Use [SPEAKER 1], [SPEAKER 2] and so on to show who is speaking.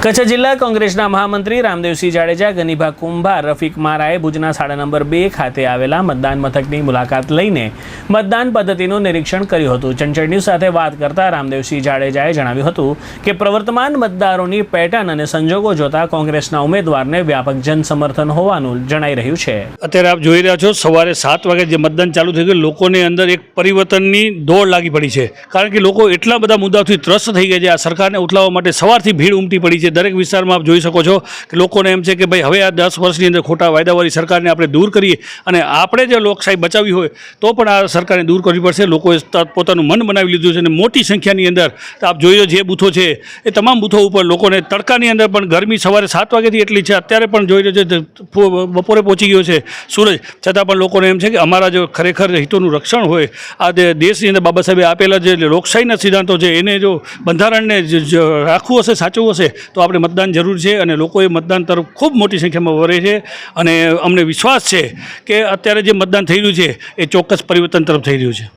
[SPEAKER 1] કચ્છ જિલ્લા કોંગ્રેસના મહામંત્રી રામદેવસિંહ જાડેજા, ગનીભા કુંભાર, રફીક મારાએ ભુજના શાળા નંબર 2 ખાતે આવેલા મતદાન મથકની મુલાકાત લઈને મતદાન પદ્ધતિનું નિરીક્ષણ કર્યું હતું। ચંચળ ન્યૂઝ સાથે વાત કરતા રામદેવસિંહ જાડેજાએ જણાવ્યું હતું કે પ્રવર્તમાન મતદારોની પેટર્ન અને સંજોગો જોતા કોંગ્રેસના ઉમેદવારને વ્યાપક જનસમર્થન હોવાનું જણાઈ રહ્યું છે।
[SPEAKER 2] અત્યારે આપ જોઈ રહ્યા છો, સવારે 7 વાગે જે મતદાન ચાલુ થઈ ગયું, લોકોને અંદર એક પરિવર્તનની દોડ લાગી પડી છે, કારણ કે લોકો એટલા બધા મુદ્દાઓથી ત્રસ્ત થઈ ગયા છે। આ સરકારને ઉથલાવવા માટે સવારથી ભીડ ઉમટી પડી છે। દરેક વિસ્તારમાં આપ જોઈ શકો છો કે લોકોને એમ છે કે ભાઈ હવે આ 10 વર્ષની અંદર ખોટા વાયદાવાળી સરકારને આપણે દૂર કરીએ અને આપણે જે લોકશાહી બચાવવી હોય તો પણ આ સરકારને દૂર કરવી પડશે। લોકોએ પોતાનું મન બનાવી લીધું છે અને મોટી સંખ્યાની અંદર આપ જોઈ લો જે બૂથો છે એ તમામ બૂથો ઉપર લોકોને તડકાની અંદર પણ ગરમી સવારે 7 વાગ્યાથી એટલી છે, અત્યારે પણ જોઈ રહ્યો છે બપોરે પહોંચી ગયો છે સૂરજ, છતાં પણ લોકોને એમ છે કે અમારા જો ખરેખર હિતોનું રક્ષણ હોય, આ દેશની અંદર બાબા સાહેબે આપેલા જે લોકશાહીના સિદ્ધાંતો છે એને જો બંધારણને રાખવું હશે, સાચવવું હશે તો આપણે મતદાન જરૂર છે અને લોકોએ મતદાન તરફ ખૂબ મોટી સંખ્યામાં વળે છે અને અમને વિશ્વાસ છે કે અત્યારે જે મતદાન થઈ રહ્યું છે એ ચોક્કસ પરિવર્તન તરફ થઈ રહ્યું છે।